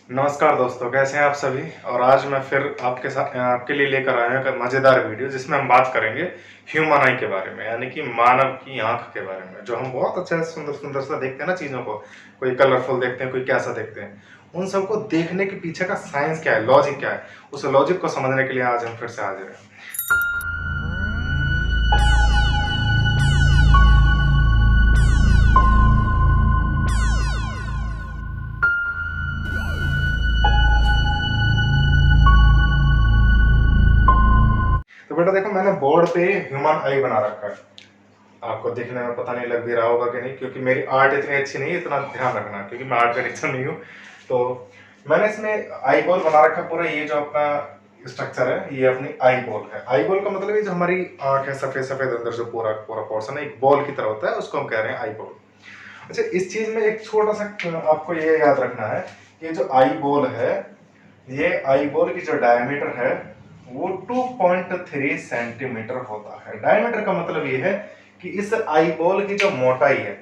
नमस्कार दोस्तों, कैसे हैं आप सभी। और आज मैं फिर आपके लिए लेकर आया हूं एक मज़ेदार वीडियो जिसमें हम बात करेंगे ह्यूमन आई के बारे में, यानी कि मानव की आंख के बारे में। जो हम बहुत अच्छा सुंदर सुंदर सा देखते हैं ना चीज़ों को, कोई कलरफुल देखते हैं, कोई कैसा देखते हैं, उन सबको देखने के पीछे का साइंस क्या है, लॉजिक क्या है, उस लॉजिक को समझने के लिए आज हम फिर से हाजिर हैं। तो बेटा देखो, मैंने बोर्ड पे ह्यूमन आई बना रखा है। आपको देखने में पता नहीं लग भी रहा होगा कि नहीं, क्योंकि मेरी आर्ट इतनी अच्छी नहीं है, इतना ध्यान रखना, क्योंकि मैं आर्ट का टीचर नहीं हूँ। तो मैंने इसमें आई बॉल बना रखा है पूरा। ये जो अपना स्ट्रक्चर है, ये अपनी आई बॉल है। आई बॉल का मतलब ये जो हमारी आंख है, सफेद सफेद अंदर जो पूरा पूरा पोर्शन है, एक बॉल की तरह होता है, उसको हम कह रहे हैं आई बॉल। अच्छा, इस चीज में एक छोटा सा आपको ये याद रखना है कि जो आई बॉल है, ये आई बॉल की जो डायमीटर है वो 2.3 सेंटीमीटर होता है। डायमीटर का मतलब ये है कि इस आई बॉल की जो मोटाई है,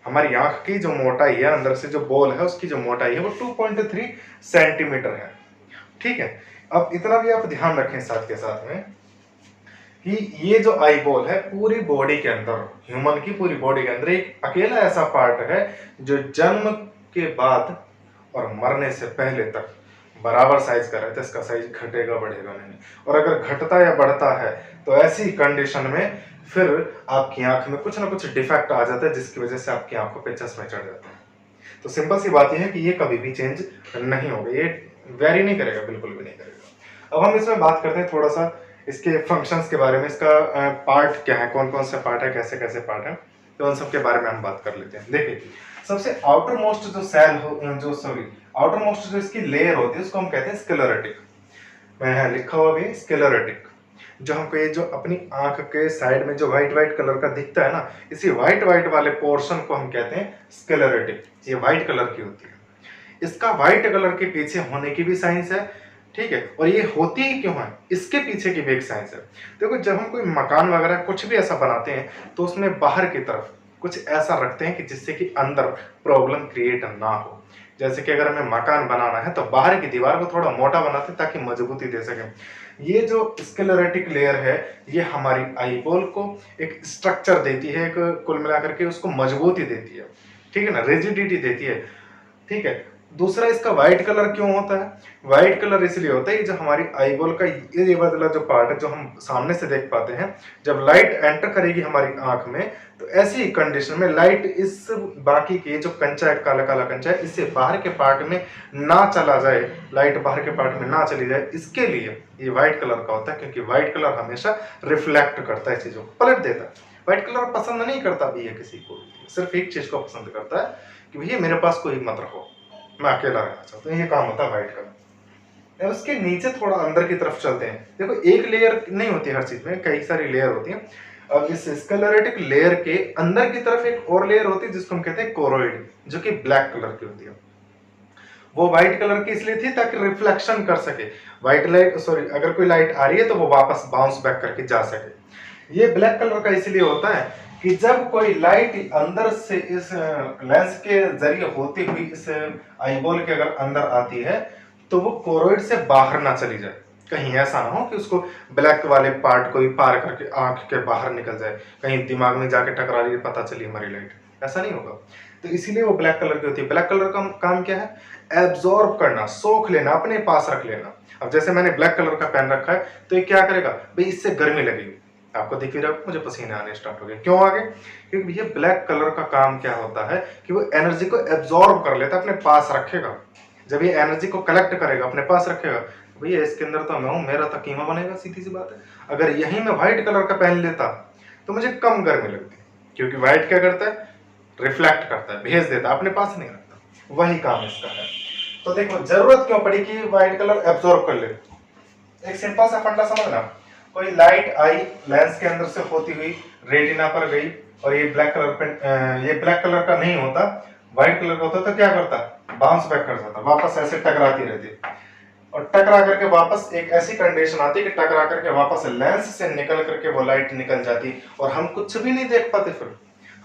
हमारी आंख की जो मोटाई है, अंदर से जो बॉल है उसकी जो मोटाई है वो 2.3 सेंटीमीटर है। ठीक है। अब इतना भी आप ध्यान रखें साथ के साथ में कि ये जो आई बॉल है पूरी बॉडी के अंदर, ह्यूमन की पूरी बॉडी के अंदर एक अकेला ऐसा पार्ट है जो जन्म के बाद और मरने से पहले तक बराबर साइज का रहता है। इसका साइज घटेगा बढ़ेगा नहीं, और अगर घटता या बढ़ता है तो ऐसी कंडीशन में फिर आपकी आंख में कुछ ना कुछ डिफेक्ट आ जाता है, जिसकी वजह से आपकी आंखों पे चश्मे चढ़ जाते हैं। तो सिंपल सी बात यह है कि ये कभी भी चेंज नहीं होगा, ये वेरी नहीं करेगा, बिल्कुल भी नहीं करेगा। अब हम इसमें बात करते हैं थोड़ा सा इसके फंक्शंस के बारे में। इसका पार्ट क्या है, कौन कौन से पार्ट है, कैसे कैसे पार्ट है, तो उन सब के बारे में हम बात कर लेते हैं। देखिए, सबसे आउटर मोस्ट जो सेल हो, जो सॉरी आउटर मोस्ट जो इसकी लेयर होती है, उसको हम कहते हैं स्क्लेरोटिक। मैं यहाँ लिखा हुआ भी स्क्लेरोटिक। जो हमको ये जो अपनी आंख के साइड में जो व्हाइट व्हाइट कलर का दिखता है ना, इसी व्हाइट व्हाइट वाले पोर्शन को हम कहते हैं स्क्लेरोटिक। ये व्हाइट कलर की होती है। इसका व्हाइट कलर के पीछे होने की भी साइंस है, ठीक है। और ये होती ही क्यों है, इसके पीछे की भी एक साइंस है। देखो, जब हम कोई मकान वगैरह कुछ भी ऐसा बनाते हैं तो उसमें बाहर की तरफ कुछ ऐसा रखते हैं कि जिससे कि अंदर प्रॉब्लम क्रिएट ना हो। जैसे कि अगर हमें मकान बनाना है तो बाहर की दीवार को थोड़ा मोटा बनाते हैं ताकि मजबूती दे सकें। ये जो स्क्लेरोटिक लेयर है, ये हमारी आई बॉल को एक स्ट्रक्चर देती है, एक कुल मिलाकर के उसको मजबूती देती है, ठीक है ना, रिजिडिटी देती है, ठीक है। दूसरा, इसका व्हाइट कलर क्यों होता है? व्हाइट कलर इसलिए होता है, जो हमारी आई बॉल का ये वाला जो पार्ट है, जो हम सामने से देख पाते हैं, जब लाइट एंटर करेगी हमारी आंख में तो ऐसी कंडीशन में लाइट इस बाकी के जो कंचा है, काला काला कंचा है, इससे बाहर के पार्ट में ना चला जाए, लाइट बाहर के पार्ट में ना चली जाए, इसके लिए ये व्हाइट कलर का होता है। क्योंकि व्हाइट कलर हमेशा रिफ्लेक्ट करता है, चीजों को पलट देता है। व्हाइट कलर पसंद नहीं करता भैया किसी को, सिर्फ एक चीज को पसंद करता है कि भैया मेरे पास कोई मत रहो, मैं अकेला रहना चाहता हूँ। ये काम होता है व्हाइट का। उसके नीचे थोड़ा अंदर की तरफ चलते हैं। देखो, एक लेयर नहीं होती हर चीज में, कई सारी लेयर होती है। अब इस स्क्लेरोटिक लेयर के अंदर की तरफ एक और लेयर होती है जिसको हम कहते हैं कोरोइड, जो कि ब्लैक कलर की होती है। वो व्हाइट कलर की इसलिए थी ताकि रिफ्लेक्शन कर सके, व्हाइट लाइट, सॉरी, अगर कोई लाइट आ रही है तो वो वापस बाउंस बैक करके जा सके। ये ब्लैक कलर का इसलिए होता है कि जब कोई लाइट अंदर से इस लेंस के जरिए होती हुई इस आई बॉल के अगर अंदर आती है तो वो कोरोइड से बाहर ना चली जाए। कहीं ऐसा ना हो कि उसको ब्लैक वाले पार्ट को ही पार करके आंख के बाहर निकल जाए, कहीं दिमाग में जाके टकरा ली, पता चली हमारी लाइट, ऐसा नहीं होगा। तो इसीलिए वो ब्लैक कलर की होती है। ब्लैक कलर का काम क्या है? एब्जॉर्ब करना, सोख लेना, अपने पास रख लेना। अब जैसे मैंने ब्लैक कलर का पेन रखा है तो ये क्या करेगा भाई, इससे गर्मी लगेगी, आपको दिख भी रहा है, मुझे पसीने आने स्टार्ट हो गए। क्यों आ गए? क्योंकि ये ब्लैक कलर का काम क्या होता है कि वो एनर्जी को एब्जॉर्ब कर लेता है, अपने पास रखेगा। जब ये एनर्जी को कलेक्ट करेगा, अपने पास रखेगा, भैया इसके अंदर तो मैं हूं, मेरा तो कीमा बनेगा, सीधी सी बात है। अगर यही मैं व्हाइट कलर का पेन लेता तो मुझे कम गर्मी लगती, क्योंकि व्हाइट क्या करता है, रिफ्लेक्ट करता है, भेज देता, अपने पास नहीं रखता। वही काम इसका है। तो देखो, जरूरत क्यों पड़ी कि व्हाइट कलर एब्जॉर्ब कर ले? एक सिंपल सा फंडा समझना, कोई लाइट आई लेंस के अंदर से होती हुई रेटिना पर गई, और ये ब्लैक कलर का नहीं होता, व्हाइट कलर का होता, तो क्या करता, बाउंस बैक कर जाता, वापस ऐसे टकराती रहती, और टकरा करके वापस एक ऐसी कंडीशन आती कि टकरा करके वापस लेंस से निकल करके वो लाइट निकल जाती और हम कुछ भी नहीं देख पाते, फिर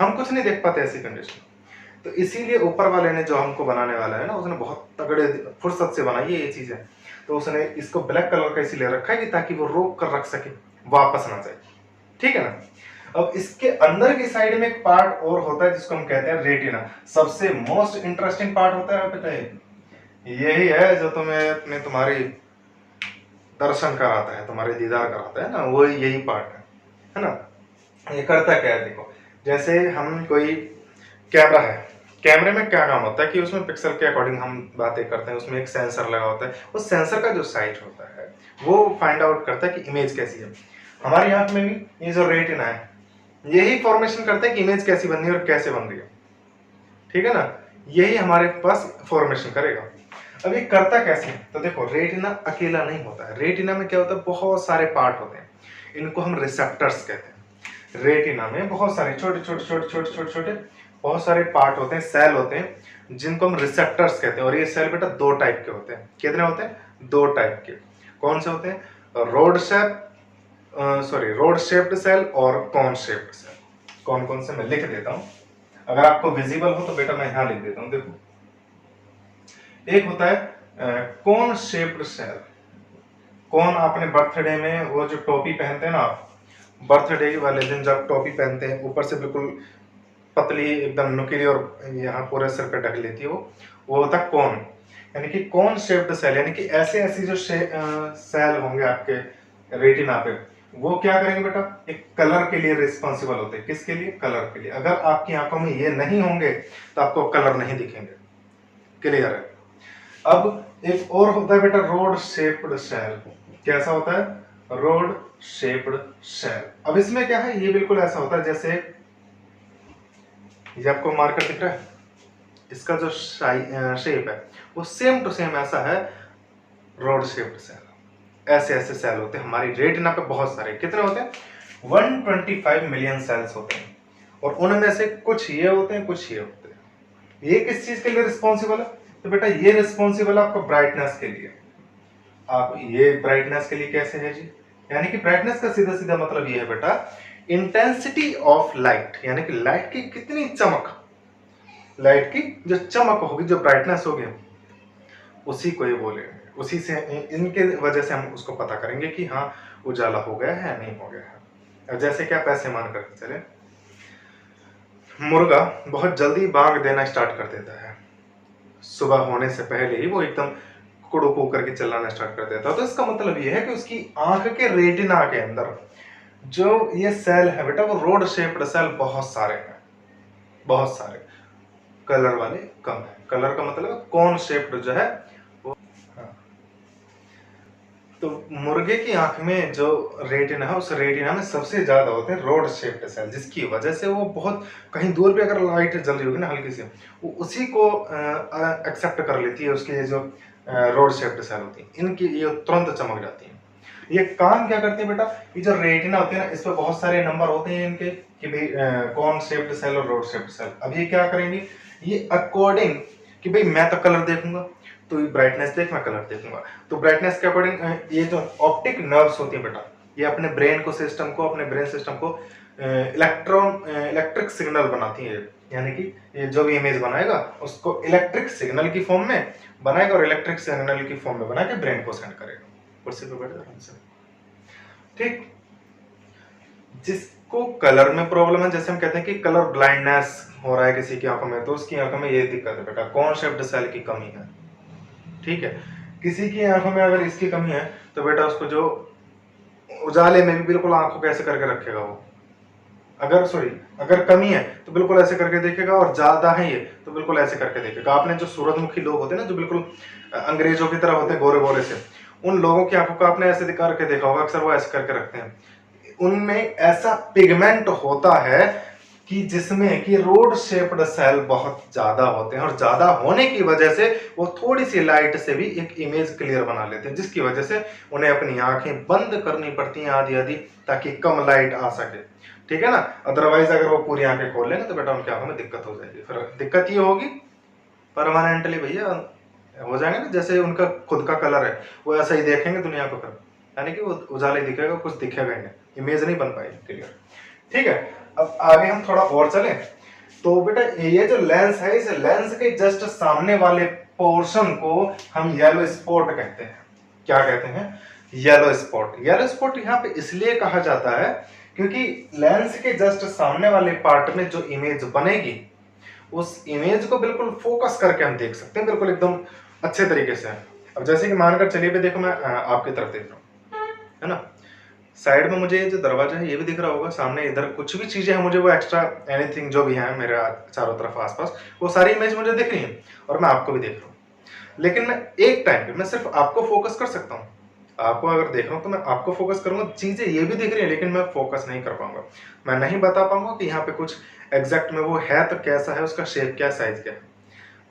हम कुछ नहीं देख पाते ऐसी कंडीशन। तो इसीलिए ऊपर वाले ने जो हमको बनाने वाला है ना, उसने बहुत तगड़े फुर्सत से बनाई है ये चीजें। तो उसने इसको ब्लैक कलर का इसीलिए रखा है कि ताकि वो रोक कर रख सके, वापस ना जाए, ठीक है ना। अब इसके अंदर की साइड में एक पार्ट और होता है जिसको हम कहते हैं रेटिना। सबसे मोस्ट इंटरेस्टिंग पार्ट होता है पता है, यही है जो तुम्हारी दर्शन कराता है, तुम्हारे दीदार कराता है ना, वो यही पार्ट है ना। ये करता क्या है देखो, जैसे हम कोई कैमरा है, कैमरे में क्या काम होता है कि उसमें पिक्सल के अकॉर्डिंग हम बातें करते हैं, उसमें एक सेंसर लगा होता है, उस सेंसर का जो साइज होता है वो फाइंड आउट करता है कि इमेज कैसी है। हमारी आंख में भी ये जो रेटिना है यही फॉर्मेशन करता है कि इमेज कैसी बन रही है और कैसे बन रही है, ठीक है ना। यही हमारे पास फॉर्मेशन करेगा। अब ये करता कैसे है, तो देखो रेटिना अकेला नहीं होता है, रेटिना में क्या होता है, बहुत सारे पार्ट होते हैं, इनको हम रिसेप्टर्स कहते हैं। रेटिना में बहुत सारे छोटे छोटे छोटे छोटे छोटे छोटे बहुत सारे पार्ट होते हैं, सेल होते हैं, जिनको हम रिसेप्टर्स कहते हैं। और ये सेल बेटा दो टाइप के होते हैं। कितने होते हैं? दो टाइप के। कौन से होते हैं? रोड शेप्ड सेल और कॉन शेप्ड सेल। कौन कौन से मैं लिख देता हूं, अगर आपको विजिबल हो तो बेटा मैं यहां लिख देता हूं। देखो, एक होता है कौन शेप्ड सेल। कौन, आपने बर्थडे में वो जो टोपी पहनते हैं ना, बर्थडे वाले दिन जब टोपी पहनते हैं, ऊपर से बिल्कुल पतली एकदम नुकीली और यहाँ पूरे सिर पे ढक लेती है, वो होता है कौन, यानी कि कौन शेप्ड सेल। यानी कि ऐसे ऐसी जो सेल होंगे आपके रेटिना पे, वो क्या करेंगे बेटा, एक कलर के लिए रिस्पॉन्सिबल होते हैं। किसके लिए? कलर के लिए। अगर आपकी आंखों में ये नहीं होंगे तो आपको कलर नहीं दिखेंगे। क्लियर है? अब एक और होता है बेटा रोड शेप्ड सेल। कैसा होता है? Rod shaped cell. अब इसमें क्या है, ये बिल्कुल ऐसा होता है जैसे ये आपको मार्कर दिख रहा है, इसका जो शेप है वो सेम टू सेम ऐसा है रोड शेप्ड सेल। ऐसे ऐसे सेल होते हैं हमारी रेटिना पे, बहुत सारे। कितने होते हैं? 125 मिलियन सेल्स होते हैं, और उनमें से कुछ ये होते हैं, कुछ ये होते हैं। ये किस चीज के लिए रिस्पॉन्सिबल है? तो बेटा ये रिस्पॉन्सिबल है आपको ब्राइटनेस के लिए। आप ये ब्राइटनेस के लिए कैसे है जी, यानी कि ब्राइटनेस का सीधा सीधा मतलब ये है बेटा, इंटेंसिटी ऑफ लाइट, यानी कि लाइट की कितनी चमक, लाइट की जो चमक होगी, जो ब्राइटनेस होगी, उसी को ये बोलेंगे। उसी से, इनके वजह से हम उसको पता करेंगे कि हाँ उजाला हो गया है या नहीं हो गया है। अब जैसे कि आप ऐसे मान कर चले, मुर्गा बहुत जल्दी बाग देना स्टार्ट कर देता है, सुबह होने से पहले ही वो एकदम कुड़ू कू करके चिल्लाना स्टार्ट कर देता है। तो इसका मतलब ये है कि उसकी आंख के रेटिना के अंदर जो ये सेल है बेटा, वो रोड शेप्ड सेल बहुत सारे हैं, बहुत सारे। कलर वाले कम है। कलर का मतलब कौन शेप्ड जो है वो। हाँ। तो मुर्गे की आंख में जो रेटिना है, उस रेटिना में सबसे ज्यादा होते हैं रोड शेप्ड सेल, जिसकी वजह से वो बहुत कहीं दूर भी अगर लाइट जल रही होगी ना हल्की सी, वो उसी को एक्सेप्ट कर लेती है। उसकी जो रोड शेप्ड सेल होती है, इनकी ये तुरंत चमक जाती है। ये काम क्या करते हैं बेटा, ये जो रेटिना होती है ना, इस पर बहुत सारे नंबर होते हैं इनके, कि भाई कौन शेप्ड सेल और रोड शेप्ड सेल। अब ये क्या करेंगे, ये अकॉर्डिंग कि भाई मैं तो कलर देखूंगा, तो ये ब्राइटनेस देख, मैं कलर देखूंगा, तो ब्राइटनेस के अकॉर्डिंग ये जो ऑप्टिक नर्व्स होती है बेटा, ये अपने ब्रेन सिस्टम को इलेक्ट्रिक सिग्नल बनाती है। यानी कि ये जो भी इमेज बनाएगा उसको इलेक्ट्रिक सिग्नल की फॉर्म में बनाएगा, और इलेक्ट्रिक सिग्नल की फॉर्म में बना के ब्रेन को सेंड करेगा। कुर्सी पे बैठ जाओ। ठीक, जिसको कलर में प्रॉब्लम है, जैसे हम कहते हैं कि कलर ब्लाइंडनेस हो रहा है किसी की आंखों में, तो उसकी आंखों में ये दिक्कत है बेटा, कौन शेप्ड सेल की कमी है। ठीक है, किसी की आंखों में अगर इसकी कमी है तो बेटा उसको जो उजाले में भी बिल्कुल आंखों को ऐसे करके रखेगा वो। अगर कमी है तो बिल्कुल ऐसे करके देखेगा, और ज्यादा है ये तो बिल्कुल ऐसे करके देखेगा। आपने जो सूरजमुखी लोग होते हैं ना, जो बिल्कुल अंग्रेजों की तरह होते हैं, गोरे गोरे से, उन लोगों की आंखों को आपने ऐसे करके देखा होगा, अक्सर वो ऐसे करके रखते हैं। उनमें ऐसा पिगमेंट होता है कि जिसमें कि रोड शेप्ड सेल बहुत ज्यादा होते हैं, और ज्यादा होने की वजह से वो थोड़ी सी लाइट से भी एक इमेज क्लियर बना लेते हैं, जिसकी वजह से उन्हें अपनी आंखें बंद करनी पड़ती हैं आधी आधी, ताकि कम लाइट आ सके। ठीक है ना, अदरवाइज अगर वो पूरी आंखें खोल लेंगे तो बेटा उनकी आंखों में दिक्कत हो जाएगी। फिर दिक्कत ये होगी परमानेंटली भैया, हो जाएंगे ना, जैसे उनका खुद का कलर है वो ऐसा ही देखेंगे दुनिया को, फिर यानी कि वो उजाला ही दिखेगा, कुछ दिखेगा ही नहीं, इमेज नहीं बन पाएगी क्लियर। ठीक है, अब आगे हम थोड़ा और चलें। तो बेटा ये जो लेंस है, इस लेंस के जस्ट सामने वाले पोर्शन को हम येलो स्पॉट कहते हैं। क्या कहते हैं? Yellow spot. येलो स्पॉट यहाँ पे इसलिए कहा जाता है क्योंकि लेंस के जस्ट सामने वाले पार्ट में जो इमेज बनेगी, उस इमेज को बिल्कुल फोकस करके हम देख सकते हैं, बिल्कुल एकदम अच्छे तरीके से। अब जैसे कि मानकर चलिए भी देखो, मैं आपकी तरफ देख रहा हूँ, है ना, साइड में मुझे जो दरवाजा है ये भी दिख रहा होगा, सामने इधर कुछ भी चीजें हैं मुझे वो एक्स्ट्रा एनीथिंग जो भी है मेरे चारों तरफ आसपास, वो सारी इमेज मुझे दिख रही है और मैं आपको भी देख रहा हूँ। लेकिन मैं एक टाइम पे मैं सिर्फ आपको फोकस कर सकता हूँ। आपको अगर देख रहा हूँ तो मैं आपको फोकस करूंगा, चीजें ये भी दिख रही है लेकिन मैं फोकस नहीं कर पाऊंगा। मैं नहीं बता पाऊंगा कि यहाँ पे कुछ एग्जैक्ट में वो है तो कैसा है, उसका शेप क्या, साइज क्या है।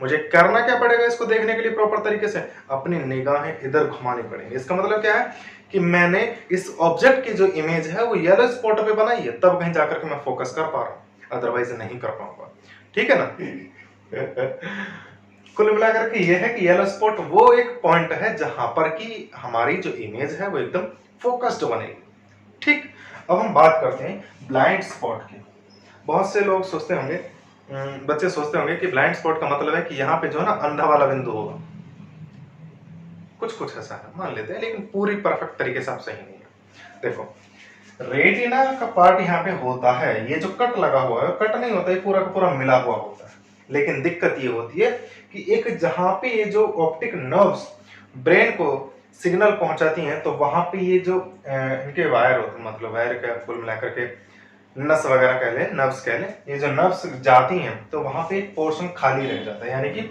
मुझे करना क्या पड़ेगा इसको देखने के लिए प्रॉपर तरीके से? अपनी निगाहें इधर घुमानी पड़ेंगी। इसका मतलब क्या है कि मैंने इस ऑब्जेक्ट की जो इमेज है वो येलो स्पॉट पे बनाई है, तब कहीं जाकर के मैं फोकस कर पा रहा हूं, अदरवाइज नहीं कर पाऊंगा। ठीक है ना? कुल मिलाकर के ये है कि येलो स्पॉट वो एक पॉइंट है जहां पर कि हमारी जो इमेज है वो एकदम फोकस्ड बनेगी। ठीक, अब हम बात करते हैं ब्लाइंड स्पॉट की। बहुत से लोग सोचते होंगे, बच्चे सोचते होंगे कि ब्लाइंड स्पॉट का मतलब है कि यहाँ पे जो है ना अंधा वाला बिंदु होगा। कुछ ऐसा है, मान लेते हैं, लेकिन पूरी परफेक्ट तरीके से आप सही नहीं है। देखो, रेटिना का पार्ट यहाँ पे होता है, ये जो कट लगा हुआ है, कट नहीं होता है, पूरा का पूरा मिला हुआ होता है। लेकिन दिक्कत ये होती है कि एक जहां पे ये जो ऑप्टिक नर्व्स ब्रेन को सिग्नल पहुंचाती हैं, तो वहां पे ये जो इनके वायर होते हैं, मतलब वायर का कुल मिलाकर के नस वगैरह कह लें, नर्व्स कह लें, ये जो नर्व्स जाती हैं तो वहां पे एक पोर्शन खाली रह जाता है। यानी कि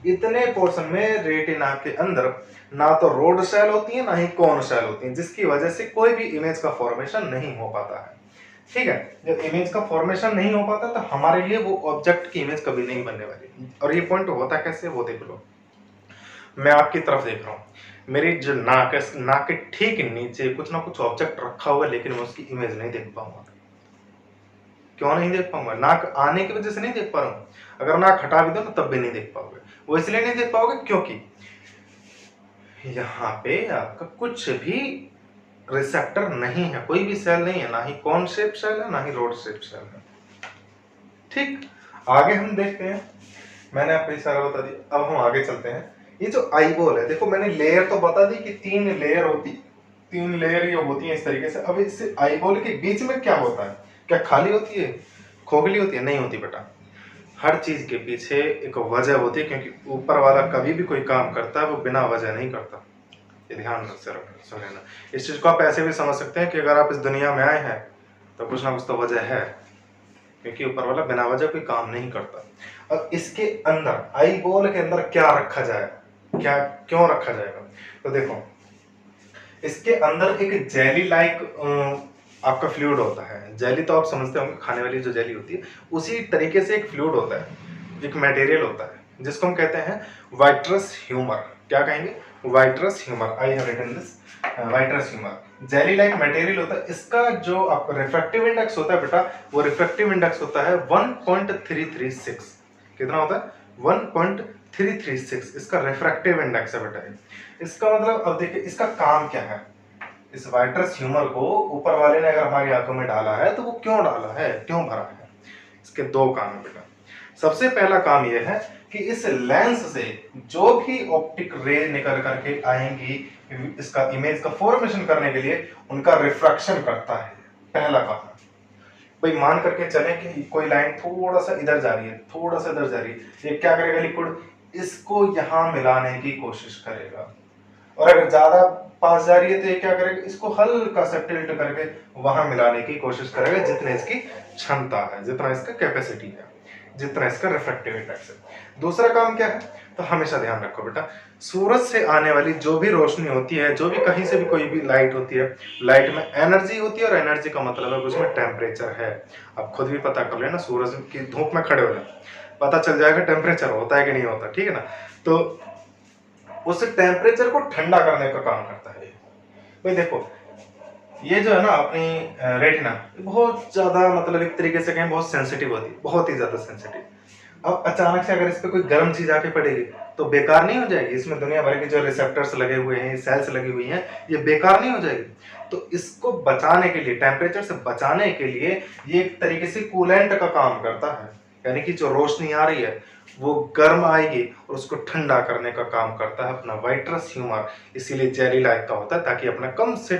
इतने पोर्शन में रेटिना के अंदर ना तो रोड सेल होती है ना ही कोन सेल होती है, जिसकी वजह से कोई भी इमेज का फॉर्मेशन नहीं हो पाता है। ठीक है, जब इमेज का फॉर्मेशन नहीं हो पाता तो हमारे लिए वो ऑब्जेक्ट की इमेज कभी नहीं बनने वाली। और ये पॉइंट होता कैसे, वो देख लो। मैं आपकी तरफ देख रहा हूँ, मेरी जो नाक है, नाक के ठीक नीचे कुछ ना कुछ ऑब्जेक्ट रखा हुआ है, लेकिन मैं उसकी इमेज नहीं देख पाऊंगा। क्यों नहीं देख पाऊंगा? नाक आने की वजह से नहीं देख पा रहा हूँ। अगर नाक हटा भी दो ना तब भी नहीं देख पाओगे। वो इसलिए नहीं देख पाओगे क्योंकि यहाँ पे आपका कुछ भी रिसेप्टर नहीं है, कोई भी सेल नहीं है, ना ही कॉन शेप सेल है ना ही रोड शेप सेल है। ठीक, आगे हम देखते हैं। मैंने आपको सारा बता दिया, अब हम आगे चलते हैं। ये जो आईबॉल है, देखो मैंने लेयर तो बता दी कि 3 लेयर ये होती है इस तरीके से। अब इस आईबॉल के बीच में क्या होता है? क्या खाली होती है, खोखली होती है? नहीं होती बेटा। हर चीज के पीछे एक वजह होती है, क्योंकि ऊपर वाला कभी भी कोई काम करता है वो बिना वजह नहीं करता। ये ध्यान से सुनना। इस चीज को आप ऐसे भी समझ सकते हैं कि अगर आप इस दुनिया में आए हैं तो कुछ ना कुछ तो वजह है, क्योंकि ऊपर वाला बिना वजह कोई काम नहीं करता। अब इसके अंदर, आई बॉल के अंदर क्या रखा जाए, क्या क्यों रखा जाएगा? तो देखो, इसके अंदर एक जेली लाइक आपका फ्लूइड होता है। जेली तो आप समझते होंगे, खाने वाली जो जेली होती है, उसी तरीके से एक फ्लूइड होता है, एक मटेरियल होता है जिसको हम कहते हैं वाइट्रस ह्यूमर। क्या कहेंगे? Vitreous humour. I have written this, vitreous humour jelly like material होता है। इसका जो आपका रिफ्रैक्टिव इंडेक्स होता है बेटा, वो रिफ्रैक्टिव इंडेक्स होता है 1.336। कितना होता है? 1.336 इसका रिफ्रैक्टिव इंडेक्स है बेटा। इसका मतलब, अब देखिए इसका काम क्या है। इस वाइट्रस ह्यूमर को ऊपर वाले ने अगर हमारी आंखों में डाला है तो वो क्यों डाला है, क्यों भरा है? इसके 2 काम है बेटा। सबसे पहला काम यह है कि इस लेंस से जो भी ऑप्टिक रे निकल करके आएंगी, इसका इमेज का फॉर्मेशन करने के लिए उनका रिफ्रैक्शन करता है। पहला काम। भाई मान करके चले कि कोई लाइन थोड़ा सा इधर जा रही है, थोड़ा सा इधर जा रही है, ये क्या करेगा लिक्विड? इसको यहां मिलाने की कोशिश करेगा। और अगर ज्यादा पास जा रही है तो ये क्या करेगा? इसको हल्का सा टिल्ट करके वहां मिलाने की कोशिश करेगा, जितने इसकी क्षमता है, जितना इसका कैपेसिटी है, जितना इसका रिफ्रैक्टिव इंडेक्स है। दूसरा काम क्या है? तो हमेशा ध्यान रखो बेटा, सूरज से आने वाली जो भी रोशनी होती है, जो भी कहीं से भी कोई भी लाइट होती है, लाइट में एनर्जी होती है, और एनर्जी का मतलब है उसमें टेम्परेचर है। आप खुद भी पता कर लेना, सूरज की धूप में खड़े हो जाए, पता चल जाएगा टेम्परेचर होता है कि नहीं होता। ठीक है ना? तो उस टेम्परेचर को ठंडा करने का काम करता है। भाई देखो, ये जो है ना अपनी रेटिना, बहुत ज्यादा, मतलब एक तरीके से कहें बहुत सेंसिटिव होती है, बहुत ही ज्यादा सेंसिटिव। अब अचानक से अगर इस पे कोई गर्म चीज आके पड़ेगी तो बेकार नहीं हो जाएगी? इसमें दुनिया भर के जो रिसेप्टर्स लगे हुए हैं, सेल्स लगी हुई हैं, ये बेकार नहीं हो जाएगी? तो इसको बचाने के लिए, टेम्परेचर से बचाने के लिए, ये एक तरीके से कूलेंट का काम करता है। यानी कि जो रोशनी आ रही है वो गर्म आएगी और उसको ठंडा करने का काम करता है अपना वाइट्रस ह्यूमर, इसीलिए जेली लाइक का होता है, ताकि अपना कम से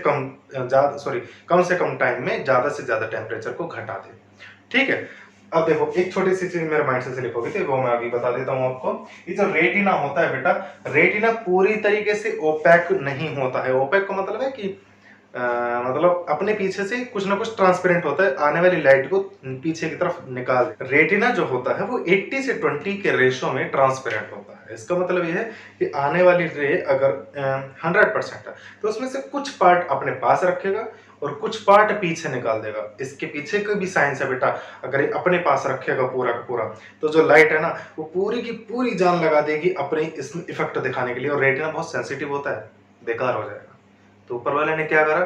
कम टाइम में ज्यादा से ज्यादा टेम्परेचर को घटा दे। ठीक है, अब देखो एक छोटी सी चीज मेरे माइंड से स्लिप हो गई थी, वो मैं अभी बता देता हूँ आपको। ये जो रेटिना होता है बेटा, रेटिना पूरी तरीके से ओपेक नहीं होता है। ओपेक का मतलब है कि मतलब अपने पीछे से कुछ ना कुछ ट्रांसपेरेंट होता है, आने वाली लाइट को पीछे की तरफ निकाल दे। रेटिना जो होता है वो 80 से 20 के रेशो में ट्रांसपेरेंट होता है। इसका मतलब ये है कि आने वाली रे अगर 100% है तो उसमें से कुछ पार्ट अपने पास रखेगा और कुछ पार्ट पीछे निकाल देगा। इसके पीछे का भी साइंस है बेटा, अगर ये अपने पास रखेगा पूरा का पूरा तो जो लाइट है ना वो पूरी की पूरी जान लगा देगी अपने इसमें इफेक्ट दिखाने के लिए, और रेटिना बहुत सेंसिटिव होता है, बेकार हो जाएगा। तो ऊपर वाले ने क्या करा,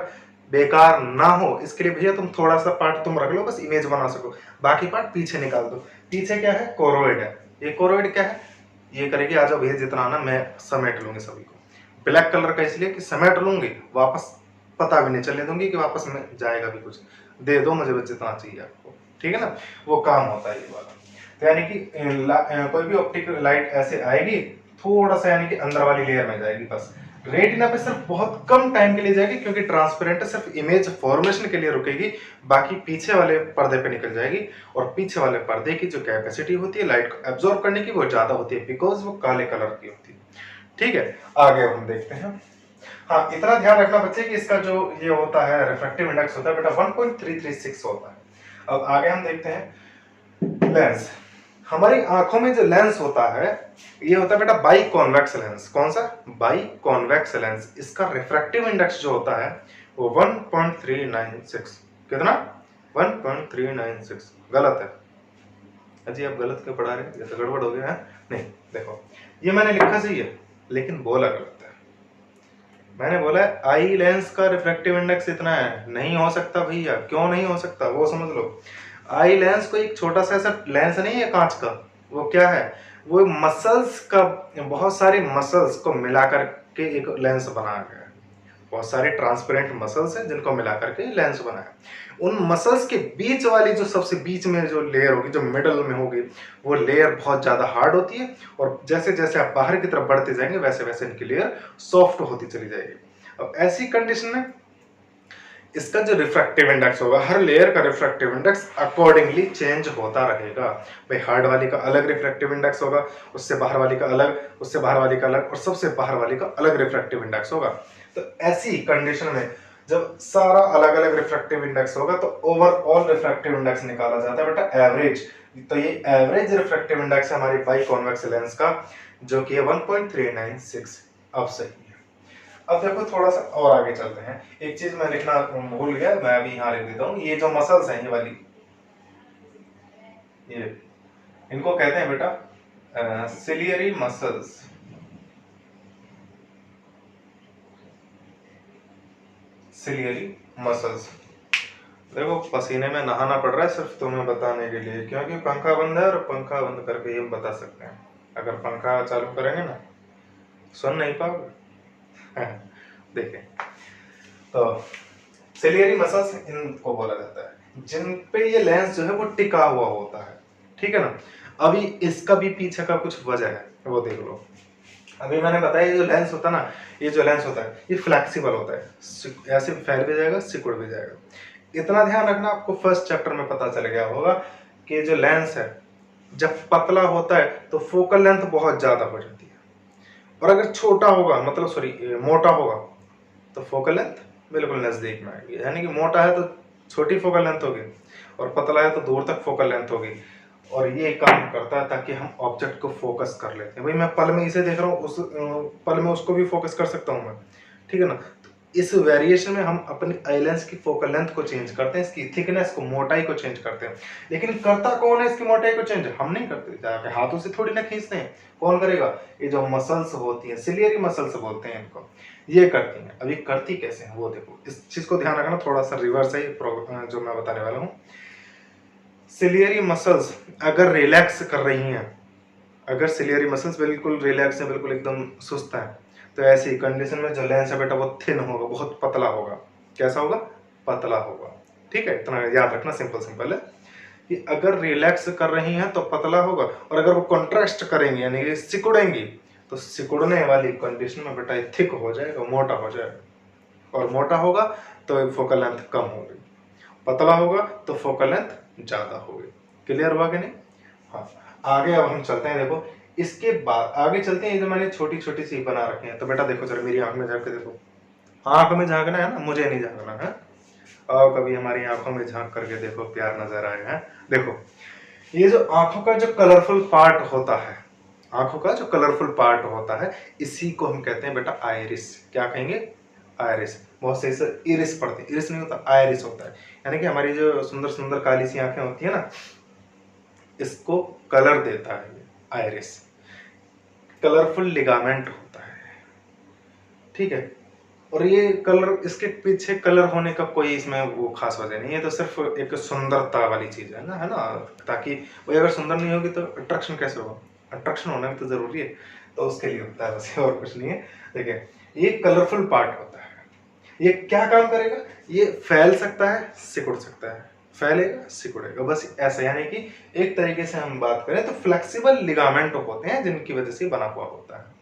बेकार ना हो इसके लिए भैया तुम थोड़ा सा पार्ट तुम रख लो, बस इमेज बना सको, बाकी पार्ट पीछे निकाल दो। पीछे क्या है, कोरोइड है। ये कोरोइड क्या है, ये करेगी आ जाओ भैया जितना आना मैं समेट लूंगी सभी को। ब्लैक कलर का इसलिए कि समेट लूंगी, वापस पता भी नहीं चलने दूंगी कि वापस में जाएगा भी कुछ, दे दो मुझे जितना चाहिए आपको। ठीक है ना, वो काम होता है ये वाला। तो यानी कि कोई भी ऑप्टिक लाइट ऐसे आएगी थोड़ा सा यानी कि अंदर वाली लेयर में जाएगी, बस रेटिना पे सिर्फ बहुत कम टाइम के लिए जाएगी, क्योंकि ट्रांसपेरेंट सिर्फ इमेज फॉर्मेशन के लिए रुकेगी, बाकी पीछे वाले पर्दे पे निकल जाएगी। और पीछे वाले पर्दे की जो कैपेसिटी होती है लाइट को एब्जॉर्ब करने की वो ज्यादा होती है, बिकॉज वो काले कलर की होती है। ठीक है, आगे हम देखते हैं। हाँ, इतना ध्यान रखना बच्चे कि इसका जो ये होता है रिफ्रैक्टिव इंडेक्स होता है बेटा 1.336 होता है। अब आगे हम देखते हैं लेंस। हमारी आंखों में जो लेंस होता है ये होता है बेटा बाई कॉन्वेक्स लेंस। कौन सा, बाई कॉन्वेक्स लेंस। इसका रिफ्रैक्टिव इंडेक्स जो होता है वो 1.396। कितना, 1.396। गलत है अजी, आप गलत क्यों पढ़ा रहे हैं, ये तो गड़बड़ हो गया है। नहीं देखो, ये मैंने लिखा सही है लेकिन बोला गलत है। मैंने बोला है आई लेंस का रिफ्रैक्टिव इंडेक्स इतना है, नहीं हो सकता भैया। क्यों नहीं हो सकता वो समझ लो। आई लेंस को एक छोटा सा ऐसा लेंस नहीं है कांच का, वो क्या है, वो मसल्स का, बहुत सारे मसल्स को मिलाकर के एक लेंस बनाया गया है। बहुत सारे ट्रांसपेरेंट मसल्स हैं जिनको मिलाकर के लेंस बना है। उन मसल्स के बीच वाली जो सबसे बीच में जो लेयर होगी, जो मिडल में होगी, वो लेयर बहुत ज्यादा हार्ड होती है, और जैसे जैसे आप बाहर की तरफ बढ़ते जाएंगे वैसे वैसे इनकी लेयर सॉफ्ट होती चली जाएगी। अब ऐसी कंडीशन में इसका जो रिफ्रैक्टिव इंडेक्स होगा, हर लेयर का रिफ्रैक्टिव इंडेक्स अकॉर्डिंगली चेंज होता रहेगा। भाई हार्ड वाली का अलग रिफ्रैक्टिव इंडेक्स होगा, उससे बाहर वाली का अलग, उससे बाहर वाली का अलग, और सबसे बाहर वाली का अलग रिफ्रैक्टिव इंडेक्स होगा। तो ऐसी कंडीशन में जब सारा अलग अलग रिफ्रैक्टिव इंडेक्स होगा तो ओवरऑल रिफ्रैक्टिव इंडेक्स निकाला जाता है बेटा एवरेज। तो ये एवरेज रिफ्रैक्टिव इंडेक्स है हमारी बाई कॉन्वेक्स लेंस का, जो कि है 1.396। अब सही है। अब देखो थोड़ा सा और आगे चलते हैं। एक चीज मैं लिखना भूल गया, मैं अभी यहाँ लिख देता हूँ। ये जो मसल्स हैं ये वाली, ये इनको कहते हैं बेटा सिलियरी मसल्स। Ciliary muscles. देखो पसीने में नहाना पड़ रहा है सिर्फ तुम्हें बताने के लिए, क्योंकि पंखा बंद है और पंखा बंद करके ये हम बता सकते हैं। अगर पंखा चालू करेंगे ना सुन नहीं पाओगे। देखें तो सिलियरी मसल्स इनको बोला जाता है, जिन पे ये लेंस जो है वो टिका हुआ होता है। ठीक है ना, अभी इसका भी पीछे का कुछ वजह है, वो देख लो। अभी मैंने बताया ये जो लेंस होता है ना, ये जो लेंस होता है ये फ्लेक्सिबल होता है, ऐसे फैल भी जाएगा सिकुड़ भी जाएगा। इतना ध्यान रखना, आपको फर्स्ट चैप्टर में पता चल गया होगा कि जो लेंस है जब पतला होता है तो फोकल लेंथ बहुत ज्यादा हो जाती है, और अगर छोटा होगा मतलब सॉरी मोटा होगा तो फोकल लेंथ बिल्कुल नजदीक में आएगी। यानी कि मोटा है तो छोटी फोकल लेंथ होगी और पतला है तो दूर तक फोकल लेंथ होगी। और ये काम करता है ताकि हम ऑब्जेक्ट को फोकस कर लेते हैं। भाई मैं पल में इसे देख रहा हूँ, उस पल में उसको भी फोकस कर सकता हूँ मैं। ठीक है ना, तो इस वेरिएशन में हम अपनी आई लेंस की फोकल लेंथ को चेंज करते हैं, इसकी थिकनेस को, मोटाई को चेंज करते हैं। लेकिन करता कौन है इसकी मोटाई को चेंज, हम नहीं करते, जाके हाथों से थोड़ी ना खींचते हैं। कौन करेगा, ये जो मसल्स होती हैं, सिलियरी मसल्स बोलते हैं इनको, ये करती हैं। अभी करती कैसे हैं वो देखो, इस चीज को ध्यान रखना, थोड़ा सा रिवर्स है जो मैं बताने वाला हूँ। सिलियरी मसल्स अगर रिलैक्स कर रही हैं, अगर सिलियरी मसल्स बिल्कुल रिलैक्स है, बिल्कुल एकदम सुस्त है, तो ऐसी कंडीशन में जो लेंस है बेटा वो थिन होगा, बहुत पतला होगा। कैसा होगा, पतला होगा। ठीक है, इतना याद रखना, सिंपल सिंपल है। कि अगर रिलैक्स कर रही हैं तो पतला होगा, और अगर वो कॉन्ट्रास्ट करेंगी यानी कि सिकुड़ेंगी तो सिकुड़ने वाली कंडीशन में बेटा थिक हो जाएगा, मोटा हो जाएगा। और मोटा होगा तो फोकल लेंथ कम होगी, पतला होगा तो फोकल लेंथ ज्यादा होगी। क्लियर हुआ कि नहीं? हाँ, आगे अब हम चलते हैं। देखो इसके बाद आगे चलते हैं। ये जो मैंने छोटी छोटी सी बना रखे हैं, तो बेटा देखो जरा मेरी आंख में झांक के देखो। आंख में झांकना है ना, मुझे नहीं झांकना है। आओ कभी हमारी आंखों में झांक करके देखो, प्यार नजर आएगा। देखो ये जो आंखों का जो कलरफुल पार्ट होता है, आंखों का जो कलरफुल पार्ट होता है, इसी को हम कहते हैं बेटा आइरिस। क्या कहेंगे? आइरिस। बहुत सही से इरिस पढ़ते हैं, इरिस नहीं होता, आइरिस होता है। यानी कि हमारी जो सुंदर सुंदर काली सी आंखें होती है ना, इसको कलर देता है ये आइरिस। कलरफुल लिगामेंट होता है, ठीक है। और ये कलर, इसके पीछे कलर होने का कोई इसमें वो खास वजह नहीं है, तो सिर्फ एक सुंदरता वाली चीज है ना, ताकि वो अगर सुंदर नहीं होगी तो अट्रैक्शन कैसे होगा? अट्रैक्शन होना भी तो जरूरी है, तो उसके लिए होता है, वैसे और कुछ नहीं है। देखिए ये कलरफुल पार्ट होता है, ये क्या काम करेगा? ये फैल सकता है, सिकुड़ सकता है, फैलेगा सिकुड़ेगा, बस ऐसा। यानी कि एक तरीके से हम बात करें तो फ्लेक्सिबल लिगामेंट होते हैं जिनकी वजह से बना हुआ होता है।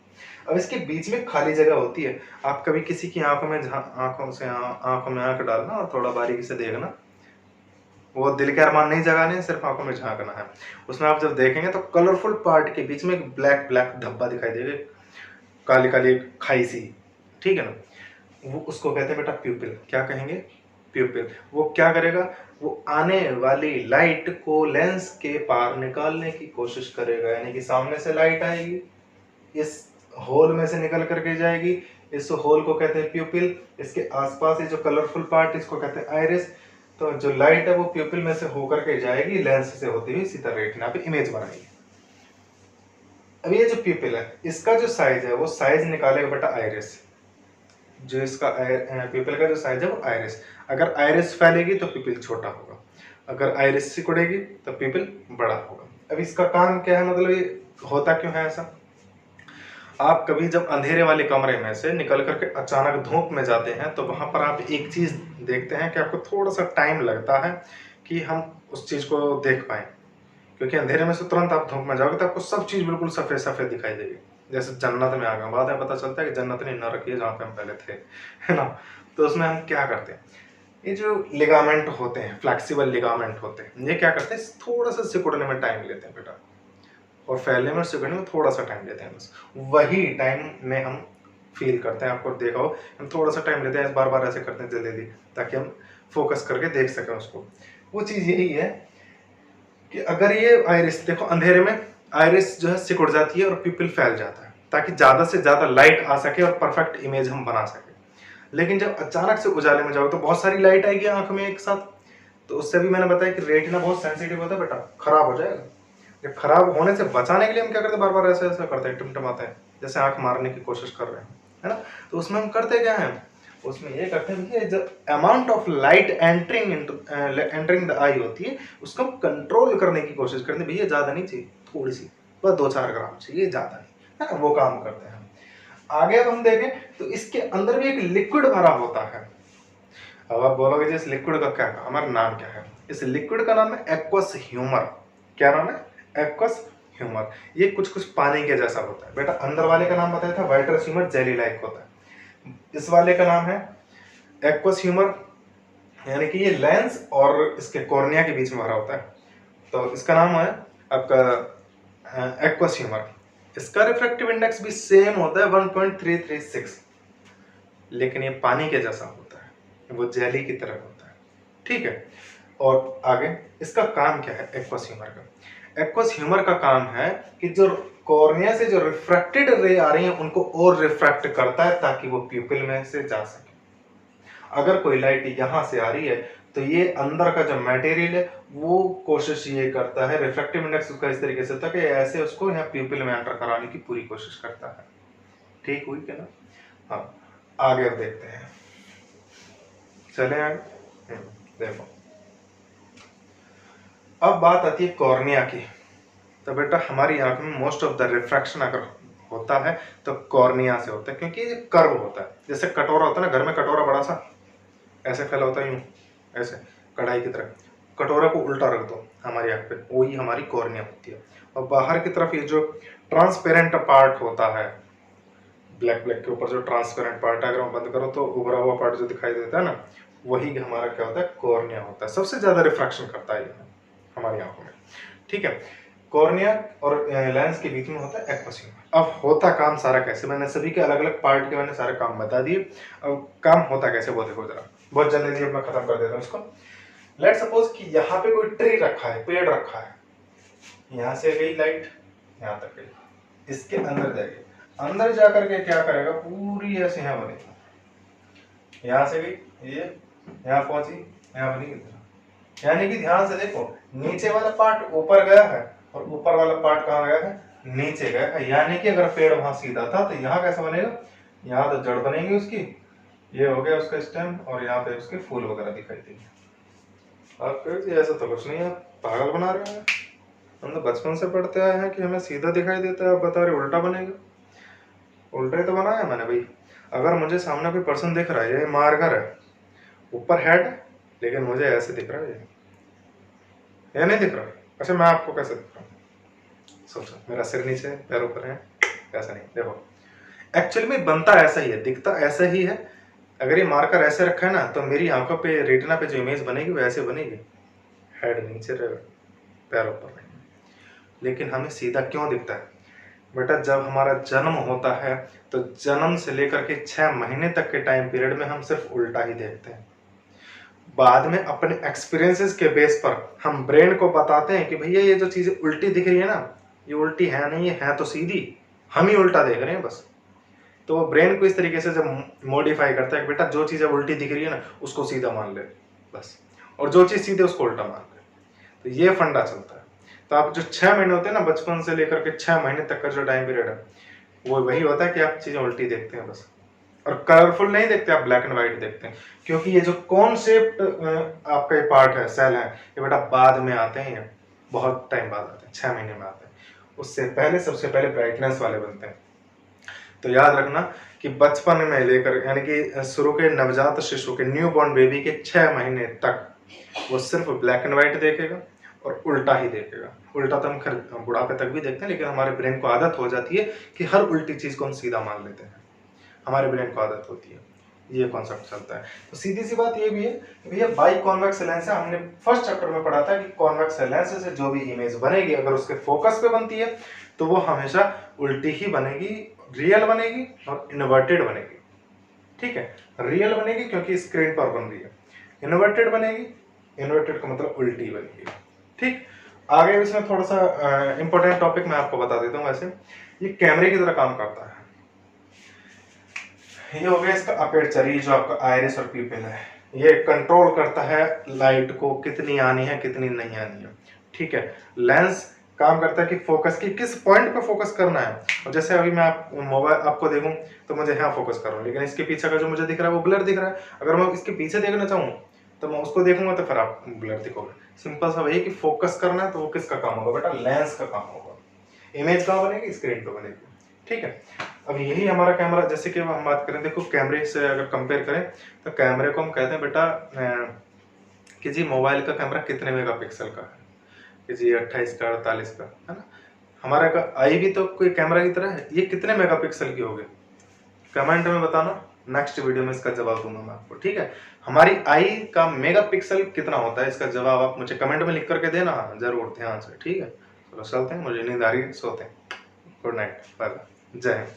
अब इसके बीच में खाली जगह होती है। आप कभी किसी की आंखों में आंखों में आंख डालना और थोड़ा बारीकी से देखना, वो दिल के अरमान नहीं जगाने, सिर्फ आंखों में झांकना है। उसमें आप जब देखेंगे तो कलरफुल पार्ट के बीच में एक ब्लैक ब्लैक धब्बा दिखाई देगा, काली काली एक खाई सी, ठीक है ना। वो उसको कहते हैं बेटा प्यूपिल। क्या कहेंगे? प्यूपिल। वो क्या करेगा? वो आने वाली लाइट को लेंस के पार निकालने की कोशिश करेगा। यानी कि सामने से लाइट आएगी, इस होल में से निकल करके जाएगी, इस होल को कहते हैं प्यूपिल। इसके आसपास ये जो कलरफुल पार्ट, इसको कहते हैं आइरिस। तो जो लाइट है वो प्यूपिल में से होकर के जाएगी, लेंस से होती हुई सीधा रेटिना पे इमेज बनाएगी। अब ये जो प्यूपिल है, इसका जो साइज है वो साइज निकालेगा बेटा आइरिस। जो इसका प्यूपिल का जो साइज है वो आइरिस। अगर आइरिस फैलेगी तो प्यूपिल छोटा होगा, अगर आइरिस सिकुड़ेगी तो प्यूपिल बड़ा होगा। अब इसका काम क्या है, मतलब ये होता क्यों है ऐसा? आप कभी जब अंधेरे वाले कमरे में से निकल करके अचानक धूप में जाते हैं तो वहां पर आप एक चीज देखते हैं कि आपको थोड़ा सा टाइम लगता है कि हम उस चीज को देख पाए, क्योंकि अंधेरे में से तुरंत आप धूप में जाओगे तो आपको सब चीज बिल्कुल सफेद सफेद दिखाई देगी, जैसे जन्नत में आ गए। बाद में पता चलता है कि जन्नत ने न रखी है जहाँ पे हम पहले थे, है ना। तो उसमें हम क्या करते हैं, ये जो लिगामेंट होते हैं, फ्लेक्सिबल लिगामेंट होते हैं, ये क्या करते हैं, थोड़ा सा सिकुड़ने में टाइम लेते हैं बेटा, और फैलने में और सिकुड़ने में थोड़ा सा टाइम लेते हैं। बस वही टाइम में हम फील करते हैं। आपको देखा हो, हम थोड़ा सा टाइम लेते हैं, बार बार ऐसे करते हैं जल्दी जल्दी, ताकि हम फोकस करके देख सकें उसको। वो चीज़ यही है कि अगर ये आइरिस देखो, अंधेरे में आइरिस जो है सिकुड़ जाती है और प्यूपिल फैल जाता है, ताकि ज़्यादा से ज़्यादा लाइट आ सके और परफेक्ट इमेज हम बना सके। लेकिन जब अचानक से उजाले में जाओ तो बहुत सारी लाइट आएगी आंख में एक साथ, तो उससे भी मैंने बताया कि रेटिना बहुत सेंसिटिव होता है बेटा, खराब हो जाएगा। ये खराब होने से बचाने के लिए हम क्या करते हैं, बार बार ऐसा ऐसा करते हैं, टिमटमाते हैं, जैसे आंख मारने की कोशिश कर रहे हैं, है ना। तो उसमें हम करते क्या है, उसमें ये करते हैं भैया, जो amount of light entering the eye होती है उसको हम कंट्रोल करने की कोशिश करते हैं। भैया ज़्यादा नहीं चाहिए, थोड़ी सी, बस 2-4 ग्राम चाहिए, ज़्यादा नहीं, है ना। वो काम करते हैं हम। आगे अब हम देखें तो इसके अंदर भी एक लिक्विड भरा होता है। अब आप बोलोगे जी इस लिक्विड का क्या हमारा नाम क्या है? इस लिक्विड का नाम है एक्वस ह्यूमर। क्या नाम है? Aqueous humour. ये कुछ कुछ पानी के जैसा होता है बेटा। अंदर वाले का नाम बताया था वाइट्रस ह्यूमर, जेली लाइक होता है। इस वाले का नाम है एक्वस ह्यूमर, यानी कि ये लेंस और इसके कॉर्निया के बीच में भरा होता है, तो इसका नाम है आपका एक्वस ह्यूमर। इसका रिफ्रैक्टिव इंडेक्स भी सेम होता है 1.336, लेकिन ये पानी के जैसा होता है, वो जेली की तरह होता है, ठीक है। और आगे इसका काम क्या है एक्वस ह्यूमर का? एक्वस ह्यूमर का काम है कि जो कॉर्निया से जो रिफ्रैक्टेड रे आ रही है उनको और रिफ्रैक्ट करता है, ताकि वो प्यूपिल में से जा सके। अगर कोई लाइट यहां से आ रही है तो ये अंदर का जो मटेरियल है वो कोशिश ये करता है, रिफ्रैक्टिव इंडेक्स उसका इस तरीके से होता है कि ऐसे उसको यहाँ प्यूपिल में एंटर कराने की पूरी कोशिश करता है। ठीक हुई क्या ना? हाँ, आगे अब देखते हैं, चले आगे। देखो अब बात आती है कॉर्निया की। तो बेटा हमारी आंख में मोस्ट ऑफ द रिफ्रैक्शन अगर होता है तो कॉर्निया से होता है, क्योंकि ये कर्व होता है, जैसे कटोरा होता है ना, घर में कटोरा बड़ा सा ऐसे फैला होता है यूं, ऐसे कढ़ाई की तरह। कटोरा को उल्टा रख दो, हमारी आँख पे, वही हमारी कॉर्निया होती है। और बाहर की तरफ ये जो ट्रांसपेरेंट पार्ट होता है, ब्लैक ब्लैक के ऊपर जो ट्रांसपेरेंट पार्ट है, अगर हम बंद करो तो उभरा हुआ पार्ट जो दिखाई देता है ना, वही हमारा क्या होता है, कॉर्निया होता है। सबसे ज्यादा रिफ्रैक्शन करता है ये हमारी आंखों में, ठीक है। कॉर्निया और लेंस के बीच में होता है एक्वा ह्यूमर। अब होता काम सारा कैसे, मैंने सभी के अलग अलग पार्ट के मैंने सारे काम बता दिए। अब काम होता कैसे वो देखो जरा, बहुत जल्दी अब मैं खत्म कर देता हूँ इसको। लेट सपोज कि यहाँ पे कोई ट्री रखा है, पेड़ रखा है, यहाँ से गई लाइट यहाँ तक गई, इसके अंदर जाएगी, अंदर जाकर के क्या करेगा, पूरी ऐसे यहाँ बनेगी, यहाँ से गई ये यहाँ पहुंची, यहाँ बनेगी, यानी कि ध्यान से देखो, नीचे वाला पार्ट ऊपर गया है और ऊपर वाला पार्ट कहाँ गया है, नीचे गया है। यानी कि अगर पेड़ वहां सीधा था तो यहाँ कैसा बनेगा, यहाँ तो जड़ बनेगी उसकी, ये हो गया उसका स्टेम, और यहाँ पे उसके फूल वगैरह दिखाई देंगे। आप कहोगे ऐसा तो कुछ नहीं है, पागल बना रहे हैं, हम तो बचपन से पढ़ते आए हैं कि हमें सीधा दिखाई देता है, आप बता रहे उल्टा बनेगा। उल्टा ही तो बनाया मैंने भाई। अगर मुझे सामने कोई पर्सन दिख रहा है, ये मार्कर है, ऊपर हेड, लेकिन मुझे ऐसे दिख रहा है, ये नहीं दिख रहा। अच्छा मैं आपको कैसे दिख रहा हूँ, सोचो, मेरा सिर नीचे पैर ऊपर है, ऐसा नहीं, देखो एक्चुअली में बनता ऐसा ही है, दिखता ऐसा ही है। अगर ये मार्कर ऐसे रखा है ना, तो मेरी आंखों पे, रेटिना पे जो इमेज बनेगी वो ऐसे बनेगी, हेड नीचे रहेगा, पैर ऊपर रहेगा। लेकिन हमें सीधा क्यों दिखता है बेटा, जब हमारा जन्म होता है तो जन्म से लेकर के 6 महीने तक के टाइम पीरियड में हम सिर्फ उल्टा ही देखते हैं। बाद में अपने एक्सपीरियंसेस के बेस पर हम ब्रेन को बताते हैं कि भैया ये जो चीजें उल्टी दिख रही है ना, ये उल्टी है नहीं, है तो सीधी, हम ही उल्टा देख रहे हैं बस। तो वो ब्रेन को इस तरीके से जब मॉडिफाई करता है कि बेटा जो चीज़ें उल्टी दिख रही है ना, उसको सीधा मान ले बस, और जो चीज़ सीधे उसको उल्टा मान ले। तो ये फंडा चलता है। तो आप जो 6 महीने होते हैं ना, बचपन से लेकर के 6 महीने तक का जो टाइम पीरियड है, वो वही होता है कि आप चीज़ें उल्टी देखते हैं बस। और कलरफुल नहीं देखते, आप ब्लैक एंड व्हाइट देखते हैं, क्योंकि ये जो कॉन्सेप्ट आपका ये पार्ट है, सेल है, ये बेटा बाद में आते हैं, ये बहुत टाइम बाद आते हैं, 6 महीने में आते हैं। उससे पहले सबसे पहले ब्राइटनेस वाले बनते हैं। तो याद रखना कि बचपन में लेकर, यानी कि शुरू के नवजात शिशु के, न्यू बॉर्न बेबी के 6 महीने तक वो सिर्फ ब्लैक एंड व्हाइट देखेगा और उल्टा ही देखेगा। उल्टा तो हम बुढ़ापे तक भी देखते हैं, लेकिन हमारे ब्रेन को आदत हो जाती है कि हर उल्टी चीज को हम सीधा मान लेते हैं, हमारे ब्रेन को आदत होती है, ये कॉन्सेप्ट चलता है। तो सीधी सी बात ये भी है कि भैया बाई कॉन्वेक्स लेंस है, हमने फर्स्ट चैप्टर में पढ़ा था कि कॉन्वेक्स लेंस से जो भी इमेज बनेगी, अगर उसके फोकस पे बनती है तो वो हमेशा उल्टी ही बनेगी, रियल बनेगी और इन्वर्टेड बनेगी। ठीक है, रियल बनेगी क्योंकि स्क्रीन पर बन रही है, इन्वर्टेड बनेगी, इन्वर्टेड का मतलब उल्टी बनेगी। ठीक, आगे इसमें थोड़ा सा इंपॉर्टेंट टॉपिक मैं आपको बता देता हूँ। वैसे ये कैमरे की तरह काम करता है। ये हो गया इसका अपर्चर, जो आपका आइरिस और प्यूपिल है, ये कंट्रोल करता है लाइट को, कितनी आनी है कितनी नहीं आनी है। ठीक है, लेंस काम करता है कि फोकस की किस पॉइंट पे फोकस करना है। और जैसे अभी मैं मोबाइल आपको देखूं तो मुझे यहाँ फोकस कर रहा हूँ, लेकिन इसके पीछे का जो मुझे दिख रहा है वो ब्लर दिख रहा है। अगर मैं इसके पीछे देखना चाहूँ तो मैं उसको देखूंगा तो फिर आप ब्लर दिखोगे। सिंपल सा वही कि फोकस करना है तो वो किसका काम होगा बेटा, लेंस का काम होगा। इमेज कहाँ बनेगी, स्क्रीन पे बनेगी। ठीक है, अब यही हमारा कैमरा, जैसे कि हम बात करें, देखो कैमरे से अगर कंपेयर करें तो कैमरे को हम कहते हैं बेटा कि जी मोबाइल का कैमरा कितने मेगापिक्सल का है, कि जी 28 का 48 का है ना। हमारा का आई भी तो कोई कैमरा की तरह है, ये कितने मेगापिक्सल की होगी, कमेंट में बताना, नेक्स्ट वीडियो में इसका जवाब दूंगा मैं आपको। ठीक है, हमारी आई का मेगापिक्सल कितना होता है, इसका जवाब आप मुझे कमेंट में लिख करके देना जरूर ध्यान से। ठीक है, चलो चलते हैं, मुझे नींद आ रही है, सोते हैं। गुड नाइट, बाय, जय हिंद।